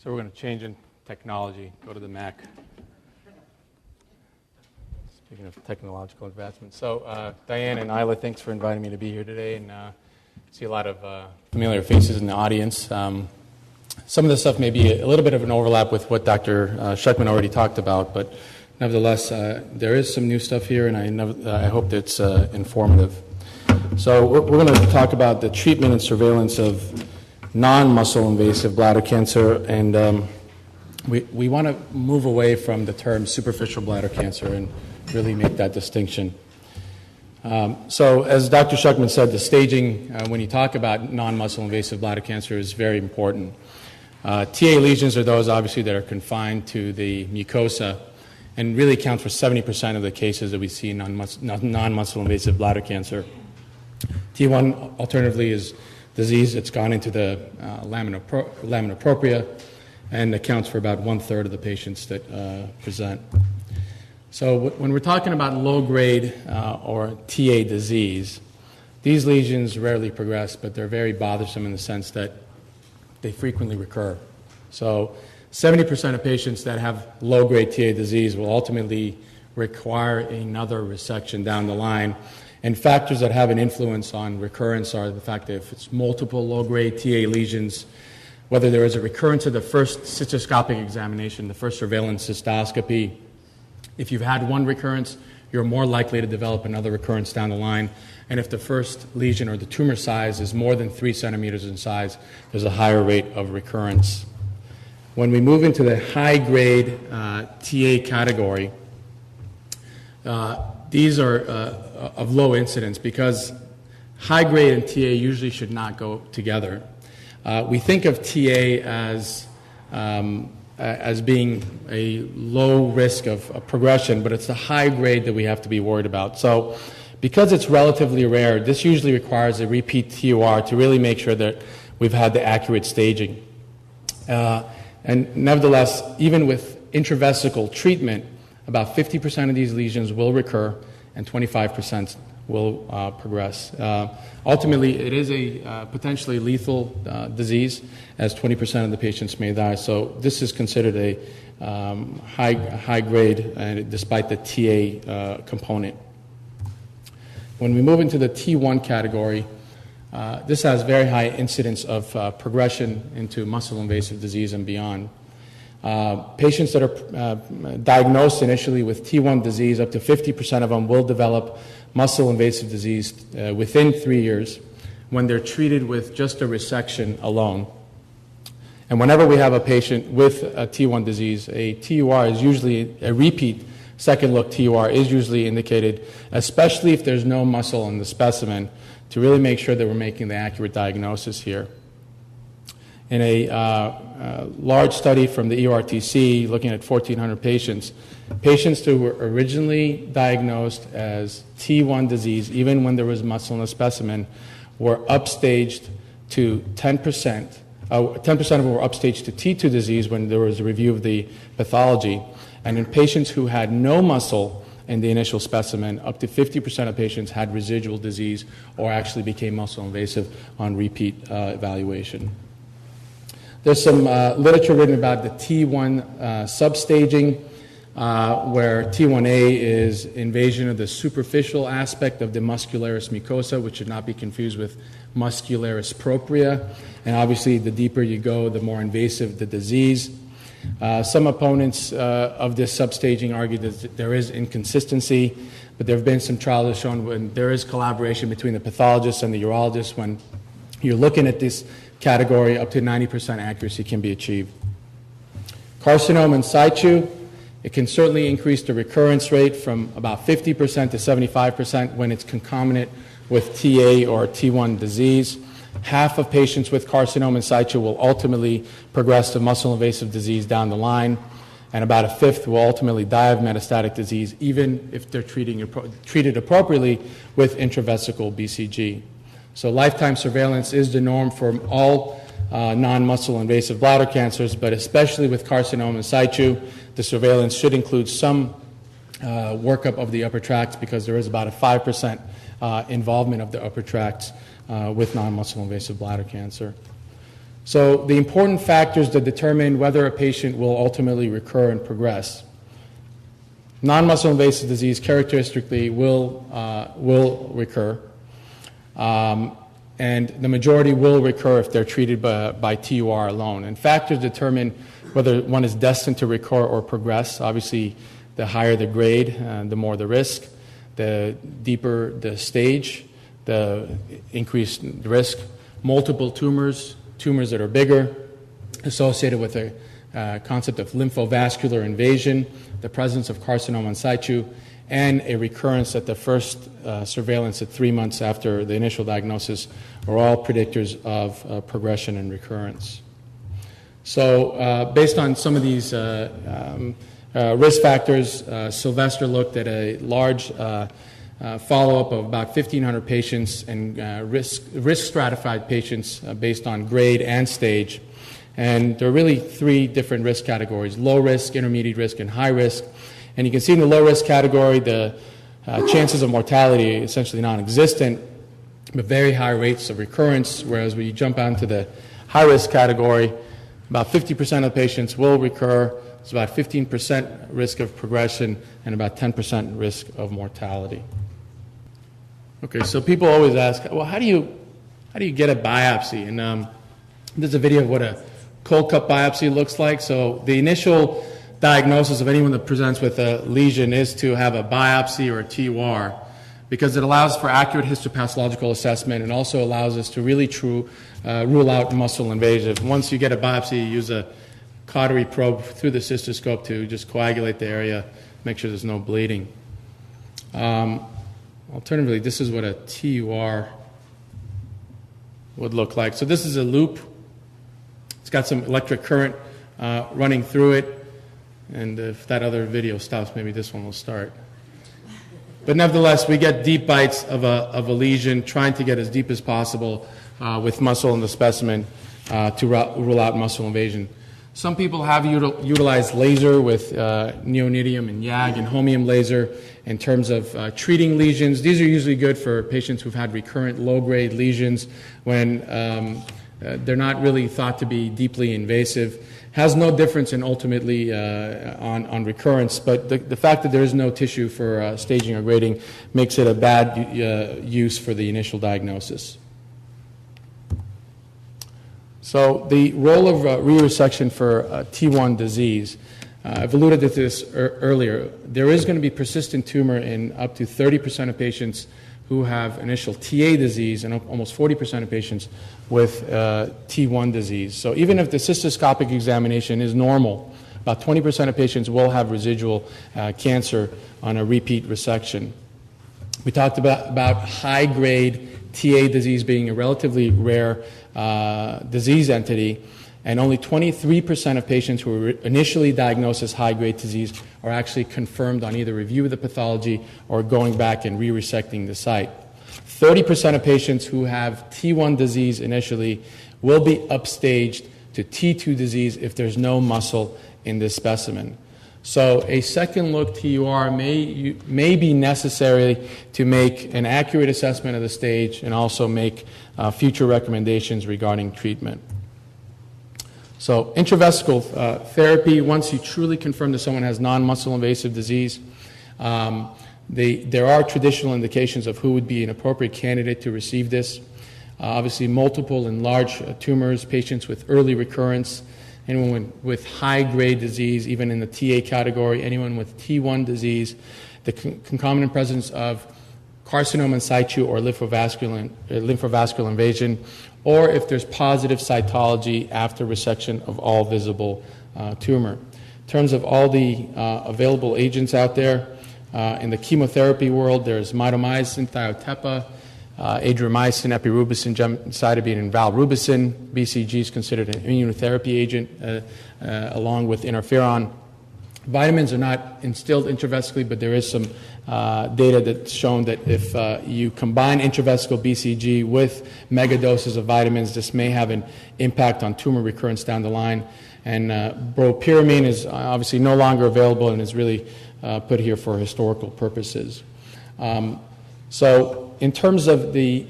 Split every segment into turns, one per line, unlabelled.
So we're going to change in technology, go to the Mac. Speaking of technological advancements. So Diane and Isla, thanks for inviting me to be here today, and see a lot of familiar faces in the audience. Some of the stuff may be a little bit of an overlap with what Dr. Schuckman already talked about, but nevertheless, there is some new stuff here, and I hope that it's informative. So we're going to talk about the treatment and surveillance of non-muscle invasive bladder cancer, and we want to move away from the term superficial bladder cancer and really make that distinction. So as Dr. Schuckman said, the staging, when you talk about non-muscle invasive bladder cancer, is very important. TA lesions are those, obviously, that are confined to the mucosa and really account for 70% of the cases that we see in non-muscle invasive bladder cancer. T1, alternatively, is disease that's gone into the lamina propria and accounts for about 1/3 of the patients that present. So when we're talking about low-grade or TA disease, these lesions rarely progress, but they're very bothersome in the sense that they frequently recur. So 70% of patients that have low-grade TA disease will ultimately require another resection down the line. And factors that have an influence on recurrence are the fact that if it's multiple low-grade TA lesions, whether there is a recurrence of the first cystoscopic examination, the first surveillance cystoscopy. If you've had one recurrence, you're more likely to develop another recurrence down the line. And if the first lesion or the tumor size is more than 3 centimeters in size, there's a higher rate of recurrence. When we move into the high-grade TA category, these are of low incidence because high-grade and TA usually should not go together. We think of TA as being a low risk of progression, but it's the high grade that we have to be worried about. So because it's relatively rare, this usually requires a repeat TUR to really make sure that we've had the accurate staging. And nevertheless, even with intravesical treatment, about 50% of these lesions will recur and 25% will progress. Ultimately, it is a potentially lethal disease, as 20% of the patients may die. So this is considered a high grade, despite the TA component. When we move into the T1 category, this has very high incidence of progression into muscle invasive disease and beyond. Patients that are diagnosed initially with T1 disease, up to 50% of them will develop muscle invasive disease within 3 years when they're treated with just a resection alone. And whenever we have a patient with a T1 disease, a TUR is usually a repeat second look TUR is usually indicated, especially if there's no muscle in the specimen, to really make sure that we're making the accurate diagnosis here. In a large study from the EORTC looking at 1,400 patients who were originally diagnosed as T1 disease, even when there was muscle in the specimen, were upstaged to 10%. 10% of them were upstaged to T2 disease when there was a review of the pathology. And in patients who had no muscle in the initial specimen, up to 50% of patients had residual disease or actually became muscle invasive on repeat evaluation. There's some literature written about the T1 substaging, where T1A is invasion of the superficial aspect of the muscularis mucosa, which should not be confused with muscularis propria. And obviously, the deeper you go, the more invasive the disease. Some opponents of this substaging argue that there is inconsistency, but there have been some trials that shown when there is collaboration between the pathologist and the urologist. When you're looking at this category, up to 90% accuracy can be achieved. Carcinoma in situ, it can certainly increase the recurrence rate from about 50% to 75% when it's concomitant with TA or T1 disease. Half of patients with carcinoma in situ will ultimately progress to muscle invasive disease down the line, and about a fifth will ultimately die of metastatic disease, even if they're treated appropriately with intravesical BCG. So lifetime surveillance is the norm for all non-muscle invasive bladder cancers, but especially with carcinoma in situ, the surveillance should include some workup of the upper tracts, because there is about a 5% involvement of the upper tracts with non-muscle invasive bladder cancer. So the important factors that determine whether a patient will ultimately recur and progress. Non-muscle invasive disease characteristically will recur, and the majority will recur if they're treated by TUR alone. And factors determine whether one is destined to recur or progress. Obviously, the higher the grade, the more the risk. The deeper the stage, the increased risk. Multiple tumors that are bigger, associated with a concept of lymphovascular invasion, the presence of carcinoma in situ, and a recurrence at the first surveillance at 3 months after the initial diagnosis are all predictors of progression and recurrence. So based on some of these risk factors, Sylvester looked at a large follow-up of about 1,500 patients and risk stratified patients based on grade and stage. And there are really 3 different risk categories: low risk, intermediate risk, and high risk. And you can see in the low risk category, the chances of mortality are essentially non-existent, but very high rates of recurrence, whereas when you jump onto the high risk category, about 50% of patients will recur. It's about 15% risk of progression and about 10% risk of mortality. Okay, so people always ask, well, how do you get a biopsy? And there's a video of what a cold cup biopsy looks like. So the initial diagnosis of anyone that presents with a lesion is to have a biopsy or a TUR, because it allows for accurate histopathological assessment and also allows us to really rule out muscle invasive. Once you get a biopsy, you use a cautery probe through the cystoscope to just coagulate the area, make sure there's no bleeding. Alternatively, this is what a TUR would look like. So this is a loop. It's got some electric current running through it. And if that other video stops, maybe this one will start. But nevertheless, we get deep bites of a lesion, trying to get as deep as possible with muscle in the specimen to rule out muscle invasion. Some people have utilized laser with neonatal and YAG and holmium laser in terms of treating lesions. These are usually good for patients who've had recurrent low-grade lesions when they're not really thought to be deeply invasive. Has no difference in ultimately on recurrence, but the fact that there is no tissue for staging or grading makes it a bad use for the initial diagnosis. So the role of re-resection for T1 disease, I've alluded to this earlier. There is going to be persistent tumor in up to 30% of patients who have initial TA disease and almost 40% of patients with T1 disease. So even if the cystoscopic examination is normal, about 20% of patients will have residual cancer on a repeat resection. We talked about high-grade TA disease being a relatively rare disease entity, and only 23% of patients who were initially diagnosed as high-grade disease are actually confirmed on either review of the pathology or going back and re-resecting the site. 30% of patients who have T1 disease initially will be upstaged to T2 disease if there's no muscle in this specimen. So a second look TUR may be necessary to make an accurate assessment of the stage and also make future recommendations regarding treatment. So intravesical therapy, once you truly confirm that someone has non-muscle invasive disease, there are traditional indications of who would be an appropriate candidate to receive this. Obviously, multiple and large tumors, patients with early recurrence, anyone with high-grade disease, even in the TA category, anyone with T1 disease, the concomitant presence of carcinoma in situ or lymphovascular invasion, or if there's positive cytology after resection of all visible tumor. In terms of all the available agents out there, in the chemotherapy world, there's mitomycin, thiotepa, adriamycin, epirubicin, gemcitabine, and valrubicin. BCG is considered an immunotherapy agent along with interferon. Vitamins are not instilled intravesically, but there is some data that's shown that if you combine intravesical BCG with mega doses of vitamins, this may have an impact on tumor recurrence down the line. And buropyramine is obviously no longer available and is really put here for historical purposes. So in terms of the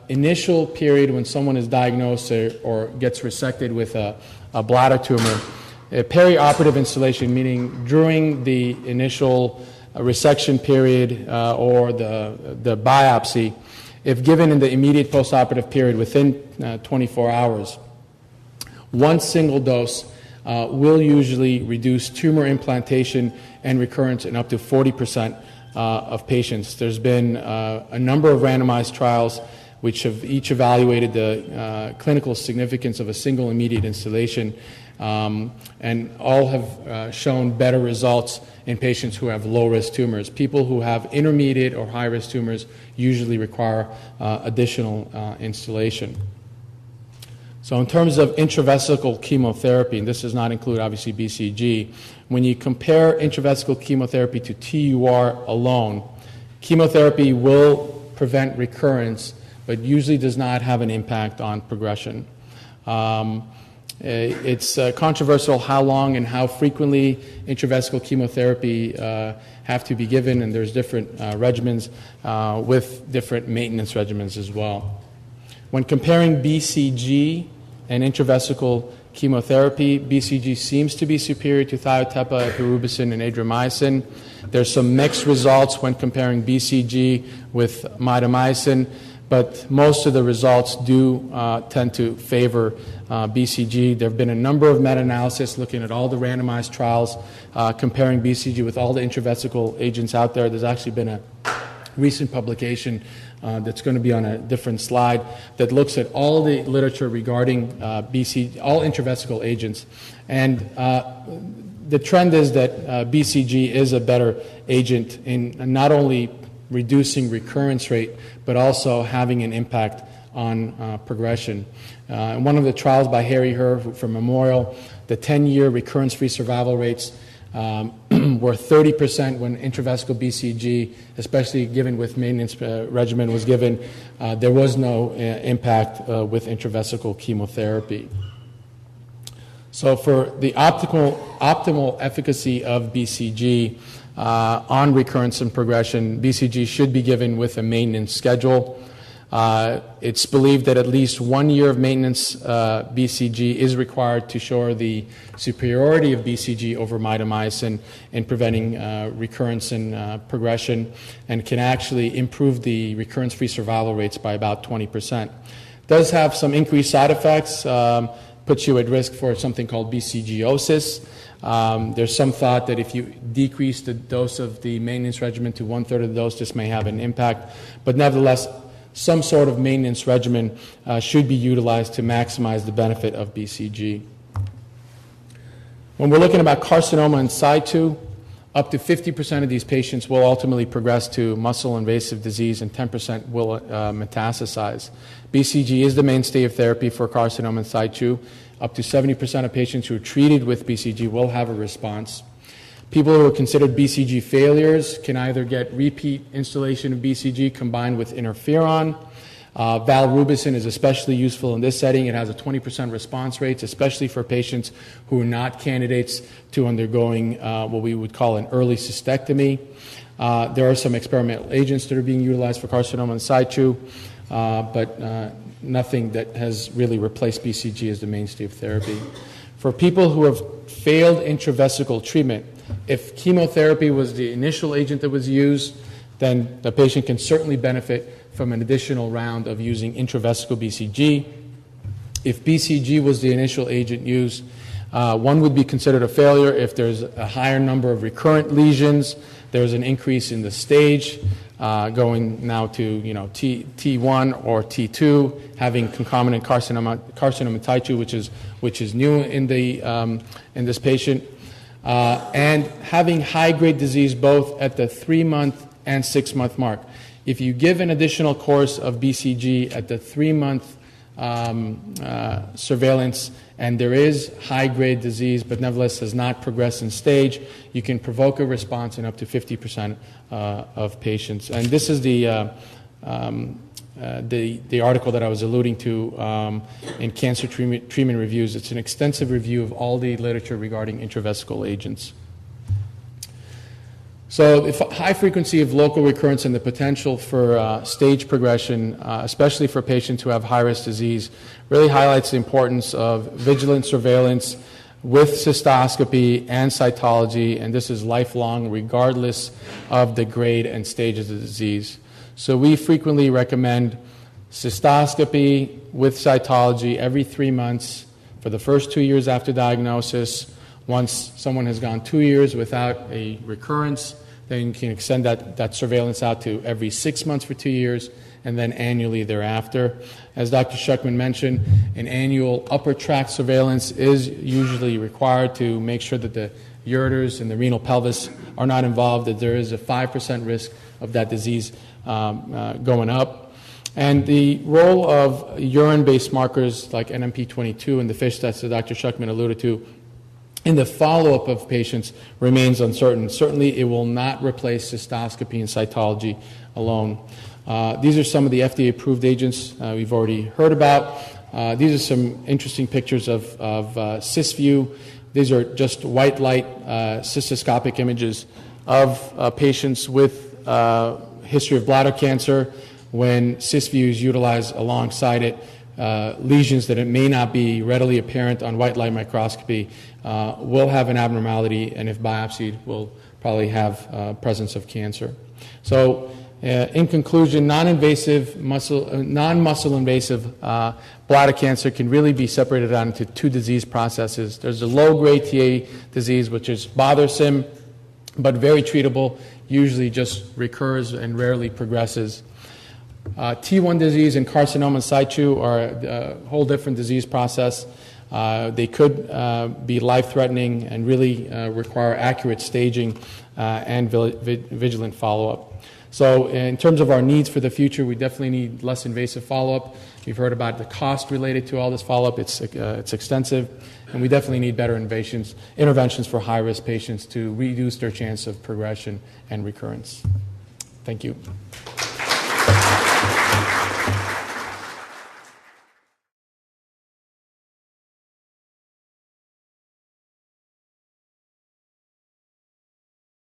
initial period when someone is diagnosed or gets resected with a bladder tumor, a perioperative installation, meaning during the initial resection period or the biopsy, if given in the immediate postoperative period within 24 hours, one single dose will usually reduce tumor implantation and recurrence in up to 40% of patients. There's been a number of randomized trials which have each evaluated the clinical significance of a single immediate installation, and all have shown better results in patients who have low-risk tumors. People who have intermediate or high-risk tumors usually require additional installation. So in terms of intravesical chemotherapy, and this does not include obviously BCG, when you compare intravesical chemotherapy to TUR alone, chemotherapy will prevent recurrence, but usually does not have an impact on progression. It's controversial how long and how frequently intravesical chemotherapy have to be given, and there's different regimens with different maintenance regimens as well. When comparing BCG and intravesical chemotherapy, BCG seems to be superior to thiotepa, epirubicin, and adriamycin. There's some mixed results when comparing BCG with mitomycin, but most of the results do tend to favor BCG. There have been a number of meta-analyses looking at all the randomized trials comparing BCG with all the intravesical agents out there. There's actually been a recent publication that's going to be on a different slide that looks at all the literature regarding BCG, all intravesical agents. And the trend is that BCG is a better agent in not only reducing recurrence rate, but also having an impact on progression. In one of the trials by Harry Herr from Memorial, the 10-year recurrence-free survival rates were 30% when intravesical BCG, especially given with maintenance regimen, was given. There was no impact with intravesical chemotherapy. So for the optimal efficacy of BCG on recurrence and progression, BCG should be given with a maintenance schedule. It's believed that at least 1 year of maintenance BCG is required to show the superiority of BCG over mitomycin in preventing recurrence and progression, and can actually improve the recurrence-free survival rates by about 20%. Does have some increased side effects, puts you at risk for something called BCGiosis. There's some thought that if you decrease the dose of the maintenance regimen to 1/3 of the dose, this may have an impact, but nevertheless, some sort of maintenance regimen should be utilized to maximize the benefit of BCG. When we're looking about carcinoma in situ, up to 50% of these patients will ultimately progress to muscle-invasive disease, and 10% will metastasize. BCG is the mainstay of therapy for carcinoma in situ. Up to 70% of patients who are treated with BCG will have a response. People who are considered BCG failures can either get repeat installation of BCG combined with interferon. Valrubicin is especially useful in this setting. It has a 20% response rate, especially for patients who are not candidates to undergoing what we would call an early cystectomy. There are some experimental agents that are being utilized for carcinoma in situ, but nothing that has really replaced BCG as the mainstay of therapy. For people who have failed intravesical treatment, if chemotherapy was the initial agent that was used, then the patient can certainly benefit from an additional round of using intravesical BCG. If BCG was the initial agent used, one would be considered a failure if there's a higher number of recurrent lesions, there's an increase in the stage, going now to T1 or T2, having concomitant carcinoma type 2, which is new in this patient, and having high-grade disease both at the 3-month and 6-month mark. If you give an additional course of BCG at the 3-month surveillance, and there is high-grade disease but nevertheless has not progressed in stage, you can provoke a response in up to 50% of patients. And this is the article that I was alluding to in Cancer Treatment Reviews. It's an extensive review of all the literature regarding intravesical agents. So if high frequency of local recurrence and the potential for stage progression, especially for patients who have high-risk disease, really highlights the importance of vigilant surveillance with cystoscopy and cytology, and this is lifelong regardless of the grade and stage of the disease. So we frequently recommend cystoscopy with cytology every 3 months for the first 2 years after diagnosis. Once someone has gone 2 years without a recurrence, then you can extend that surveillance out to every 6 months for 2 years, and then annually thereafter. As Dr. Schuckman mentioned, an annual upper tract surveillance is usually required to make sure that the ureters and the renal pelvis are not involved, that there is a 5% risk of that disease going up. And the role of urine-based markers like NMP22 and the FISH tests that Dr. Schuckman alluded to in the follow-up of patients remains uncertain. Certainly, it will not replace cystoscopy and cytology alone. These are some of the FDA-approved agents we've already heard about. These are some interesting pictures of CysView. These are just white light cystoscopic images of patients with history of bladder cancer. When CysView is utilized alongside it, lesions that it may not be readily apparent on white light microscopy will have an abnormality, and if biopsied, will probably have presence of cancer. So, in conclusion, non-muscle invasive bladder cancer can really be separated out into two disease processes. There's a low-grade TA disease, which is bothersome but very treatable, usually just recurs and rarely progresses. T1 disease and carcinoma situ are a whole different disease process. They could be life-threatening and really require accurate staging and vigilant follow-up. So in terms of our needs for the future, we definitely need less invasive follow-up. We've heard about the cost related to all this follow-up. It's extensive, and we definitely need better interventions for high-risk patients to reduce their chance of progression and recurrence. Thank you.